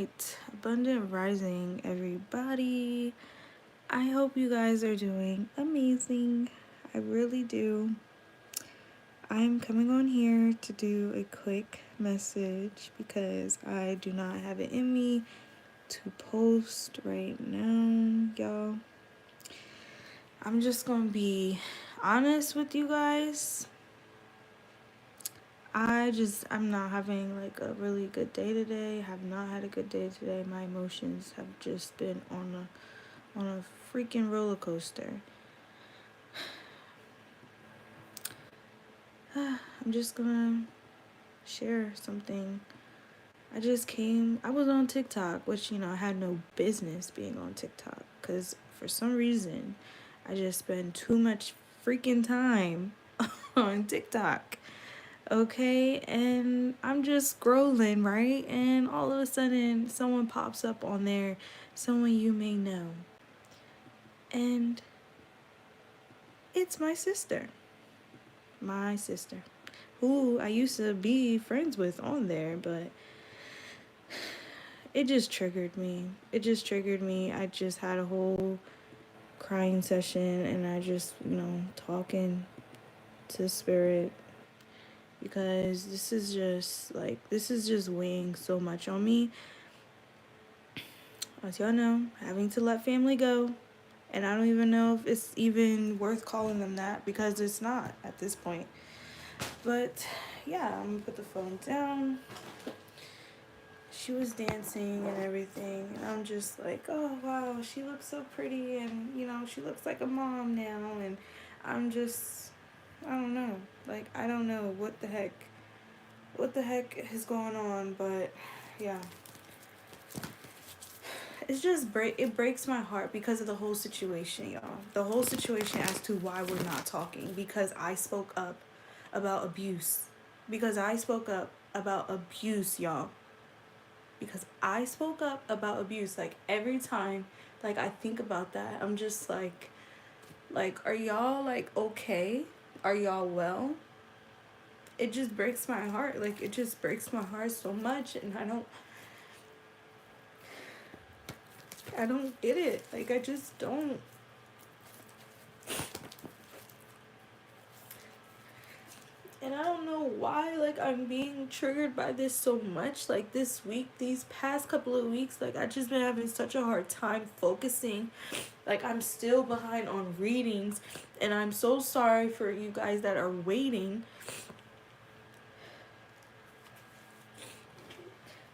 right, abundant rising, everybody. I hope you guys are doing amazing. I really do. I'm coming on here to do a quick message because I do not have it in me to post right now, y'all. I'm just gonna be honest with you guys. I'm not having like a really good day today. Have not had a good day today. My emotions have just been on a freaking roller coaster. I'm just gonna share something. I was on TikTok, which, I had no business being on TikTok because for some reason I just spend too much freaking time on TikTok. Okay, and I'm just scrolling, right? And all of a sudden, someone pops up on there, someone you may know. And it's my sister. My sister. Who I used to be friends with on there, but it just triggered me. It just triggered me. I just had a whole crying session and I just, talking to spirit because this is just weighing so much on me. As y'all know, having to let family go. And I don't even know if it's even worth calling them that because it's not at this point. But yeah, I'm gonna put the phone down. She was dancing and everything, and I'm just like, oh wow, she looks so pretty, and she looks like a mom now, and I'm just, I don't know, like I don't know what the heck is going on, but yeah, it breaks my heart because of the whole situation, y'all. The whole situation as to why we're not talking because I spoke up about abuse, y'all. Because I spoke up about abuse. Like every time, like I think about that, I'm just like, are y'all like okay? Are y'all well? It just breaks my heart. Like it just breaks my heart so much, and I don't get it. Like I just don't. And I don't know why, like, I'm being triggered by this so much. Like, this week, these past couple of weeks, like, I just been having such a hard time focusing. Like, I'm still behind on readings. And I'm so sorry for you guys that are waiting.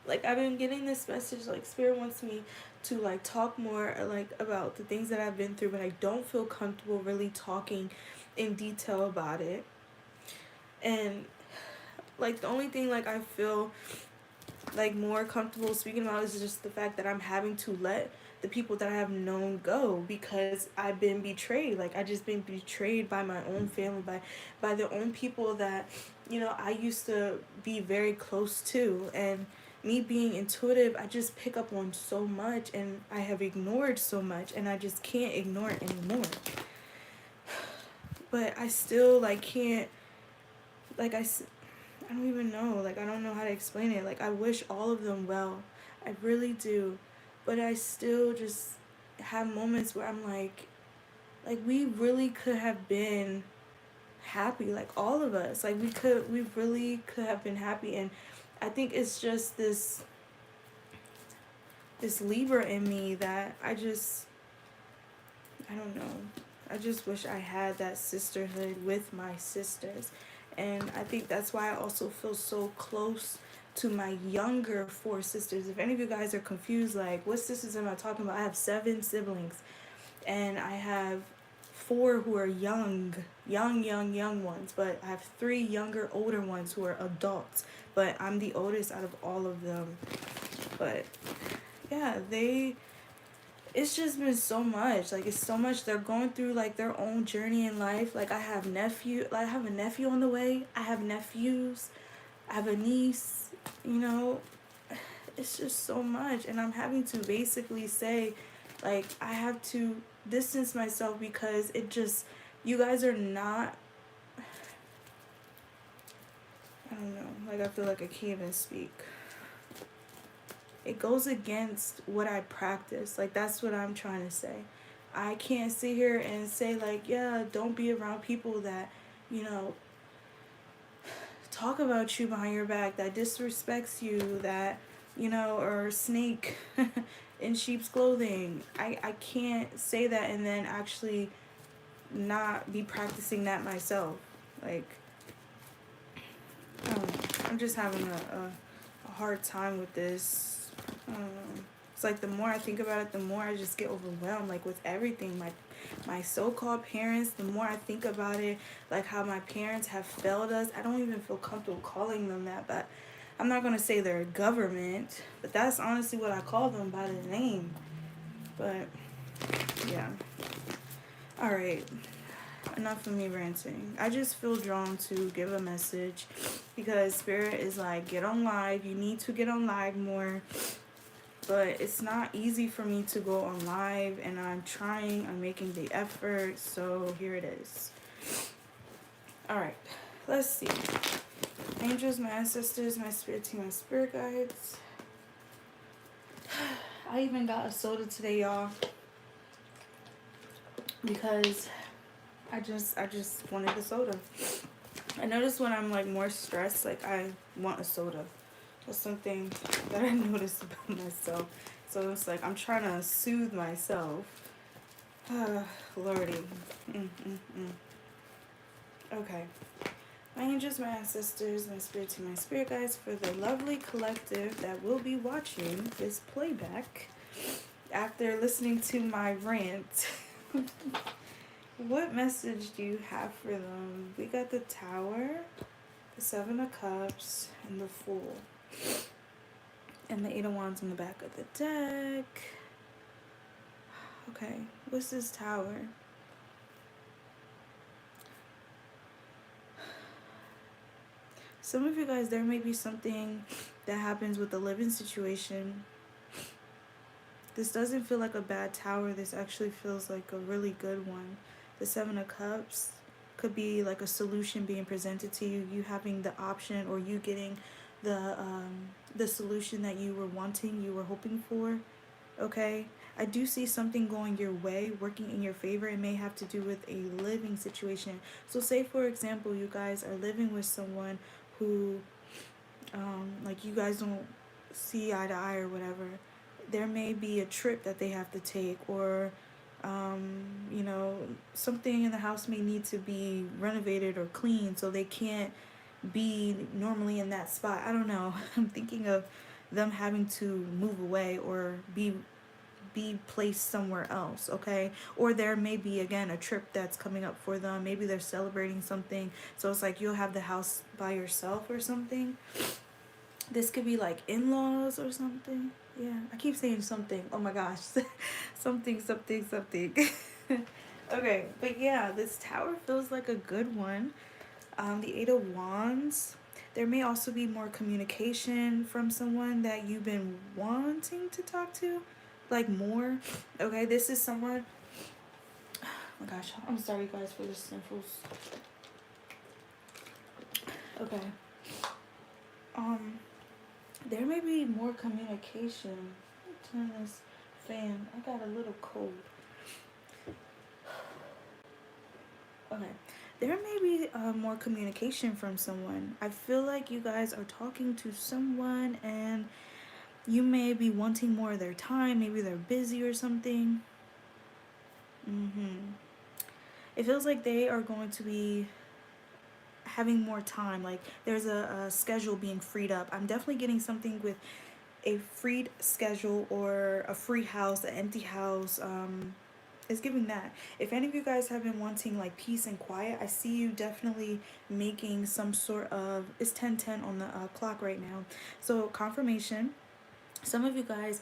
Like, I've been getting this message, like, Spirit wants me to, like, talk more, like, about the things that I've been through. But I don't feel comfortable really talking in detail about it. And, like, the only thing, like, I feel like more comfortable speaking about is just the fact that I'm having to let the people that I have known go because I've been betrayed. Like I just been betrayed by my own family, by the own people that, I used to be very close to. And me being intuitive, I just pick up on so much and I have ignored so much and I just can't ignore it anymore. But I still like can't, like I don't even know. Like, I don't know how to explain it. Like, I wish all of them well. I really do. But I still just have moments where I'm like, we really could have been happy. Like, all of us. Like, we really could have been happy. And I think it's just this Libra in me that I don't know. I just wish I had that sisterhood with my sisters. And I think that's why I also feel so close to my younger 4 sisters. If any of you guys are confused, like, what sisters am I talking about? I have 7 siblings. And I have 4 who are young ones. But I have 3 younger, older ones who are adults. But I'm the oldest out of all of them. But yeah, it's just been so much. Like, it's so much. They're going through like their own journey in life. Like I have a nephew on the way. I have nephews. I have a niece. It's just so much. And I'm having to basically say, like, I have to distance myself because you guys are not, I don't know. Like, I feel like I can't even speak. it goes against what I practice. Like, that's what I'm trying to say. I can't sit here and say, like, yeah, don't be around people that, you know, talk about you behind your back, that disrespects you, that, you know, or snake in sheep's clothing. I can't say that and then actually not be practicing that myself. Like, I don't know. I'm just having a hard time with this. I don't know. It's like the more I think about it, the more I just get overwhelmed. Like with everything, my so-called parents. The more I think about it, like how my parents have failed us. I don't even feel comfortable calling them that, but I'm not gonna say they're a government. But that's honestly what I call them by the name. But yeah. All right. Enough of me ranting. I just feel drawn to give a message because Spirit is like, get on live. You need to get on live more. But it's not easy for me to go on live, and I'm trying. I'm making the effort. So here it is. All right. Let's see. Angels, my ancestors, my spirit team, my spirit guides. I even got a soda today, y'all, because I just wanted a soda. I notice when I'm like more stressed, like I want a soda. That's something that I noticed about myself. So it's like I'm trying to soothe myself. Lordy. Okay. My angels, my ancestors, my spirit team, my spirit guides, for the lovely collective that will be watching this playback after listening to my rant. What message do you have for them? We got the Tower, the Seven of Cups, and the Fool. And the Eight of Wands in the back of the deck. Okay, what's this Tower? Some of you guys, there may be something that happens with the living situation. This doesn't feel like a bad Tower. This actually feels like a really good one. The Seven of Cups could be like a solution being presented to you. You having the option, or you getting the solution that you were wanting, you were hoping for. Okay, I do see something going your way, working in your favor. It may have to do with a living situation. So say for example, you guys are living with someone who like you guys don't see eye to eye or whatever. There may be a trip that they have to take, or you know, something in the house may need to be renovated or cleaned, so they can't be normally in that spot. I don't know. I'm thinking of them having to move away or be placed somewhere else, okay? Or there may be, again, a trip that's coming up for them. Maybe they're celebrating something, so it's like you'll have the house by yourself or something. This could be like in-laws or something. Yeah, I keep saying something. Oh my gosh. something. Okay, but yeah, this Tower feels like a good one. The Eight of Wands. There may also be more communication from someone that you've been wanting to talk to, like more. Okay, this is someone. Oh my gosh, I'm sorry guys for the sniffles. Okay. There may be more communication. Turn this fan. I got a little cold. Okay. There may be more communication from someone. I feel like you guys are talking to someone and you may be wanting more of their time. Maybe they're busy or something. It feels like they are going to be having more time. Like there's a schedule being freed up. I'm definitely getting something with a freed schedule or a free house, an empty house. It's giving that. If any of you guys have been wanting like peace and quiet, I see you definitely making some sort of, it's 10:10 on the clock right now. So confirmation. Some of you guys,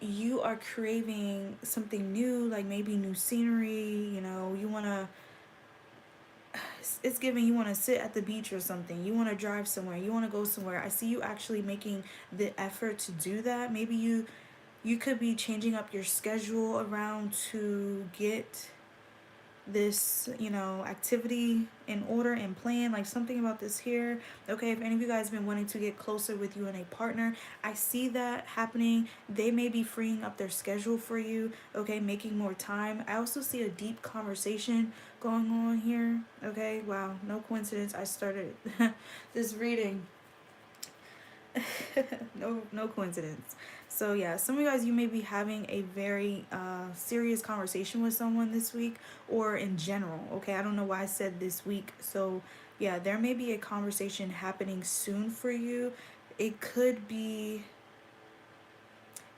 you are craving something new, like maybe new scenery. You know, you want to, it's giving, you want to sit at the beach or something. You want to drive somewhere. You want to go somewhere. I see you actually making the effort to do that. Maybe you could be changing up your schedule around to get this, you know, activity in order and plan, like something about this here. Okay, if any of you guys been wanting to get closer with you and a partner, I see that happening. They may be freeing up their schedule for you, okay, making more time. I also see a deep conversation going on here. Okay, wow, no coincidence I started this reading. No coincidence. So yeah, some of you guys, you may be having a very serious conversation with someone this week, or in general. Okay, I don't know why I said this week. So yeah, there may be a conversation happening soon for you. It could be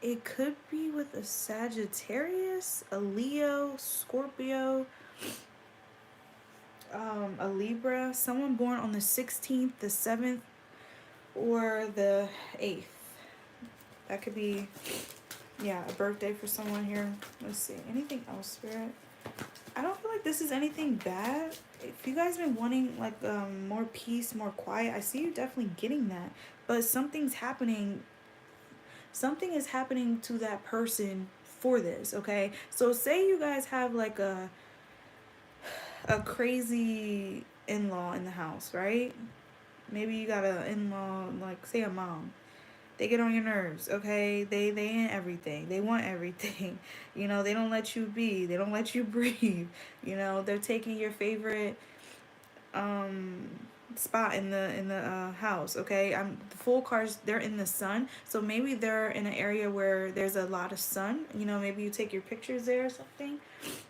it could be with a Sagittarius, a Leo, Scorpio, a Libra, someone born on the 16th, the 7th, or the 8th. That could be, yeah, a birthday for someone here. Let's see. Anything else, Spirit? I don't feel like this is anything bad. If you guys been wanting like more peace, more quiet, I see you definitely getting that. But something's happening. Something is happening to that person for this, okay? So say you guys have like a crazy in-law in the house, right? Maybe you got a in-law, like say a mom. They get on your nerves, okay? They ain't everything. They want everything. You know, they don't let you be. They don't let you breathe. You know, they're taking your favorite um spot in the house, okay? The full cars, they're in the sun. So maybe they're in an area where there's a lot of sun. You know, maybe you take your pictures there or something.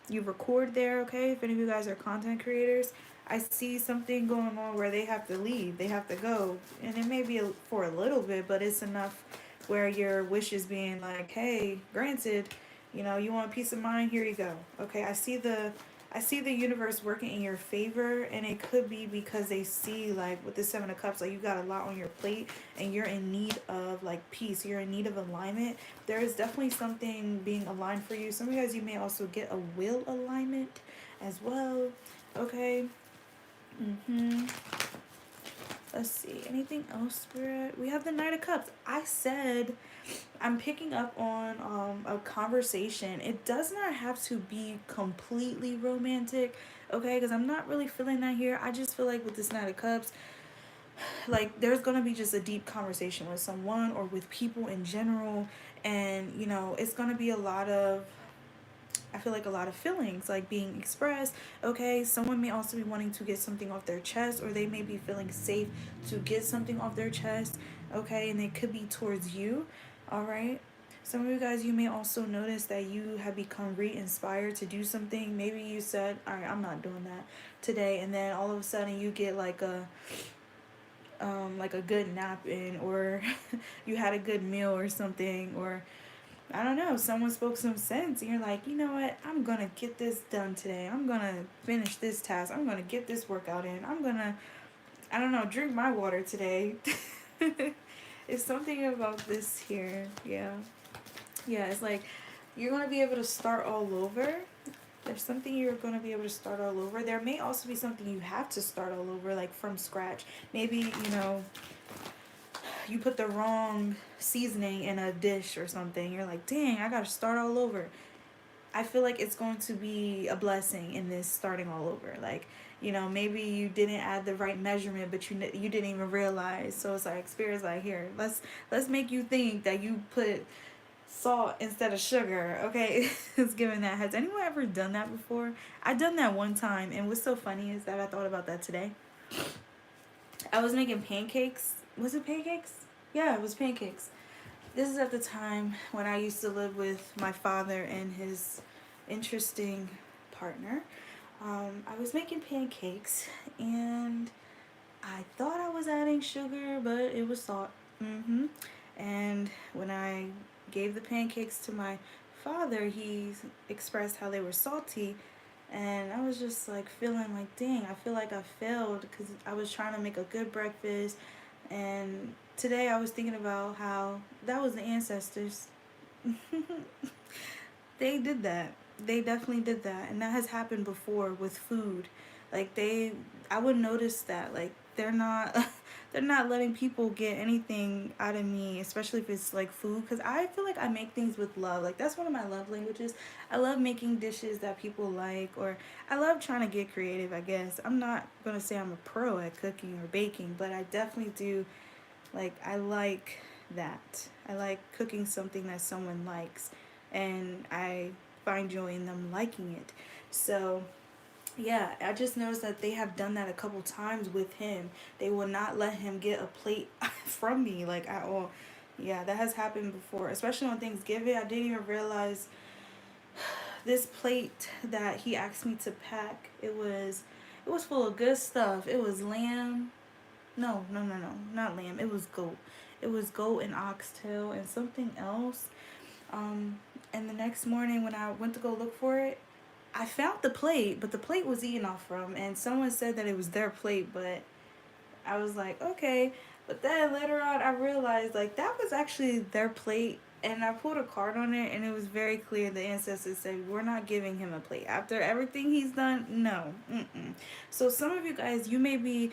You record there, okay? If any of you guys are content creators, I see something going on where they have to leave, they have to go, and it may be for a little bit, but it's enough where your wish is being like, hey, granted, you know, you want peace of mind, here you go. Okay, I see the universe working in your favor, and it could be because they see, like with the 7 of Cups, like you got a lot on your plate and you're in need of like peace, you're in need of alignment. There is definitely something being aligned for you. Some of you guys, you may also get a will alignment as well. Okay. Let's see. Anything else, Spirit? We have the Knight of Cups. I said I'm picking up on a conversation. It does not have to be completely romantic, okay? Because I'm not really feeling that here. I just feel like with this Knight of Cups, like there's gonna be just a deep conversation with someone or with people in general, and you know it's gonna be a lot of, I feel like a lot of feelings like being expressed. Okay, someone may also be wanting to get something off their chest, or they may be feeling safe to get something off their chest. Okay, and it could be towards you. All right. Some of you guys, you may also notice that you have become re-inspired to do something. Maybe you said, all right, I'm not doing that today, and then all of a sudden you get like a good nap in, or you had a good meal or something, or I don't know, someone spoke some sense, and you're like, you know what, I'm gonna get this done today. I'm gonna finish this task. I'm gonna get this workout in. I'm gonna, I don't know, drink my water today. It's something about this here. Yeah. Yeah, it's like you're gonna be able to start all over. There's something you're going to be able to start all over. There may also be something you have to start all over, like from scratch. Maybe, you know, you put the wrong seasoning in a dish or something. You're like, dang, I got to start all over. I feel like it's going to be a blessing in this starting all over. Like, you know, maybe you didn't add the right measurement, but you didn't even realize. So it's like Spirit's like, here, let's make you think that you put salt instead of sugar. Okay, it's giving that. Has anyone ever done that before? I done that one time, and what's so funny is that I thought about that today. I was making pancakes. Was it pancakes? Yeah, it was pancakes. This is at the time when I used to live with my father and his interesting partner. I was making pancakes, and I thought I was adding sugar, but it was salt. And when I gave the pancakes to my father, he expressed how they were salty, and I was just like feeling like, dang, I feel like I failed because I was trying to make a good breakfast. And today I was thinking about how that was the ancestors. They did that. They definitely did that, and that has happened before with food. Like I would notice that, like they're not they're not letting people get anything out of me, especially if it's like food, because I feel like I make things with love. Like that's one of my love languages. I love making dishes that people like, or I love trying to get creative, I guess. I'm not gonna say I'm a pro at cooking or baking, but I definitely do, like, I like that. I like cooking something that someone likes, and I find joy in them liking it. So yeah, I just noticed that they have done that a couple times with him. They will not let him get a plate from me, like, at all. Yeah, that has happened before, especially on Thanksgiving. I didn't even realize this plate that he asked me to pack. It was full of good stuff. It was lamb. No, no, no, no, not lamb. It was goat. It was goat and oxtail and something else. Um, and the next morning when I went to go look for it, I found the plate, but the plate was eaten off from, and someone said that it was their plate, but I was like, okay. But then later on, I realized like that was actually their plate, and I pulled a card on it, and it was very clear. The ancestors said we're not giving him a plate after everything he's done. No, mm-mm. So some of you guys, you may be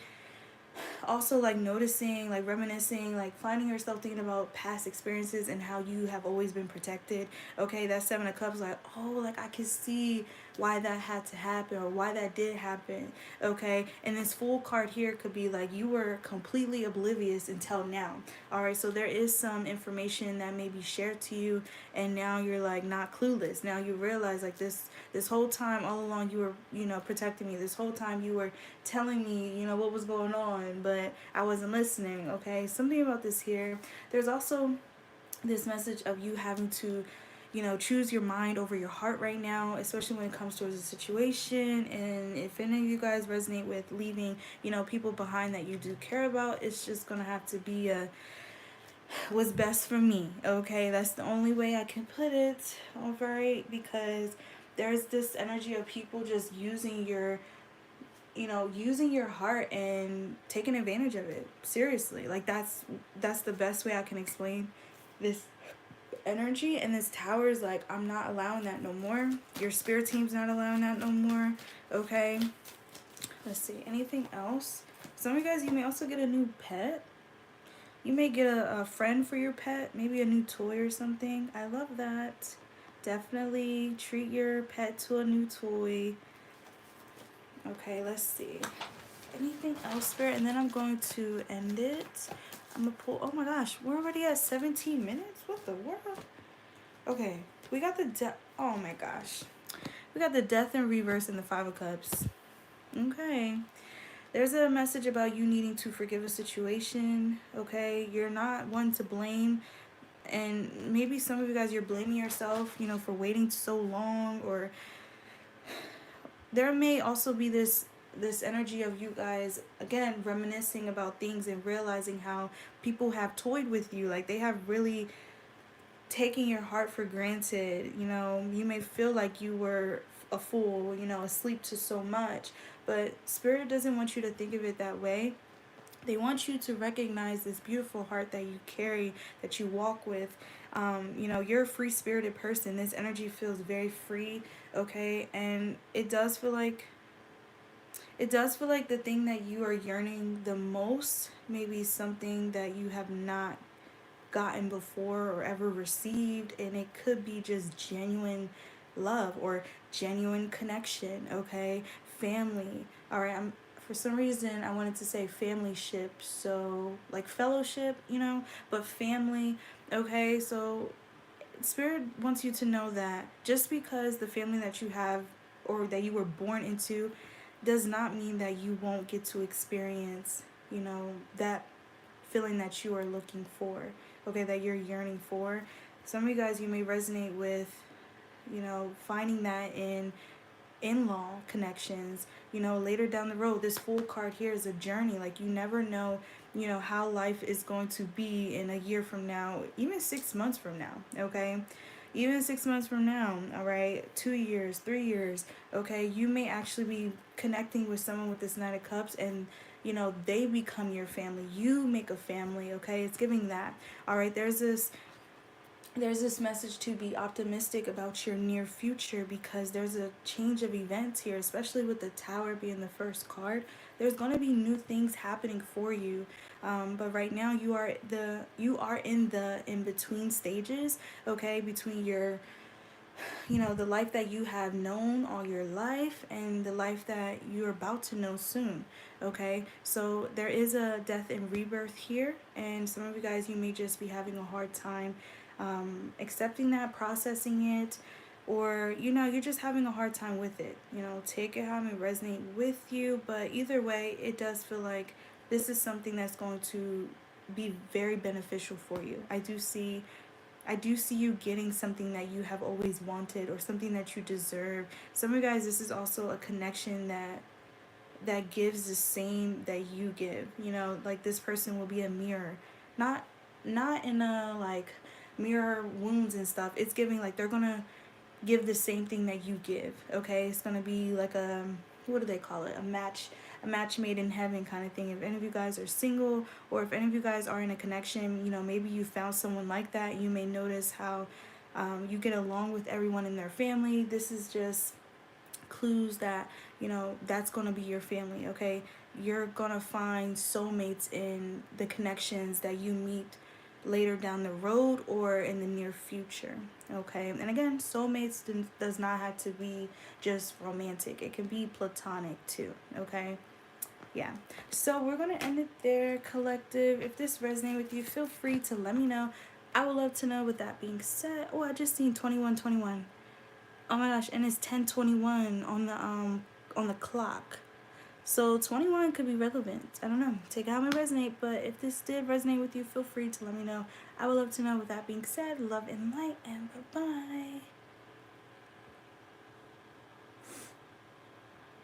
also like noticing, like reminiscing, like finding yourself thinking about past experiences and how you have always been protected. Okay, that Seven of Cups, like, oh, like I can see why that had to happen or why that did happen. Okay, and this Fool card here could be like you were completely oblivious until now. All right, so there is some information that may be shared to you, and now you're like not clueless. Now you realize like this whole time all along you were, protecting me. This whole time you were telling me, what was going on, but I wasn't listening. Okay, something about this here. There's also this message of you having to, choose your mind over your heart right now, especially when it comes towards a situation. And if any of you guys resonate with leaving, people behind that you do care about, it's just gonna have to be a what's best for me. Okay, that's the only way I can put it. All right, because there's this energy of people just using your heart and taking advantage of it. Seriously, like that's the best way I can explain this energy. And this tower is like, I'm not allowing that no more. Your spirit team's not allowing that no more. Okay, let's see, anything else? Some of you guys, you may also get a new pet. You may get a friend for your pet, maybe a new toy or something. I love that. Definitely treat your pet to a new toy. Okay, let's see. Anything else, Spirit? And then I'm going to end it. I'm going to pull. Oh my gosh, we're already at 17 minutes? What the world? Okay, we got the death. Oh my gosh. We got the death in reverse and the Five of Cups. Okay. There's a message about you needing to forgive a situation. Okay, you're not one to blame. And maybe some of you guys, you're blaming yourself, for waiting so long. Or there may also be this energy of you guys again reminiscing about things and realizing how people have toyed with you, like they have really taken your heart for granted. You may feel like you were a fool, asleep to so much, but Spirit doesn't want you to think of it that way. They want you to recognize this beautiful heart that you carry, that you walk with. You're a free spirited person. This energy feels very free, okay? And it does feel like the thing that you are yearning the most, maybe something that you have not gotten before or ever received, and it could be just genuine love or genuine connection. Okay, family. All right, for some reason I wanted to say family ship, so like fellowship, but family. Okay, so Spirit wants you to know that just because the family that you have or that you were born into does not mean that you won't get to experience, that feeling that you are looking for, okay, that you're yearning for. Some of you guys, you may resonate with, finding that in-law connections, later down the road. This Fool card here is a journey. Like, you never know, how life is going to be in a year from now, even 6 months from now, okay? Even 6 months from now, all right? 2 years, 3 years, okay? You may actually be connecting with someone with this Knight of Cups, and they become your family. You make a family, okay? It's giving that. All right, there's this message to be optimistic about your near future, because there's a change of events here, especially with the Tower being the first card. There's going to be new things happening for you. But right now you are in the in between stages, okay, between your, you know, the life that you have known all your life and the life that you're about to know soon. Okay, so there is a death and rebirth here, and some of you guys, you may just be having a hard time accepting that, processing it, or you know, you're just having a hard time with it. You know, take it how it may resonate with you, but either way, it does feel like this is something that's going to be very beneficial for you. I do see you getting something that you have always wanted or something that you deserve. Some of you guys, this is also a connection that gives the same that you give. You know, like this person will be a mirror. Not not in a like mirror wounds and stuff. It's giving like they're gonna give the same thing that you give. Okay, it's gonna be like a, what do they call it? A match made in heaven kind of thing. If any of you guys are single, or if any of you guys are in a connection, you know, maybe you found someone like that. You may notice how you get along with everyone in their family. This is just clues that, you know, that's going to be your family. Okay, you're going to find soulmates in the connections that you meet later down the road or in the near future. Okay, and again, soulmates does not have to be just romantic, it can be platonic too. Okay, yeah, so we're gonna end it there, collective. If this resonated with you, feel free to let me know. I would love to know. With that being said, oh, I just seen 2121. Oh my gosh, and it's 10:21 on the clock. So 21 could be relevant. I don't know. Take it how it resonate. But if this did resonate with you, feel free to let me know. I would love to know. With that being said, love and light, and bye bye.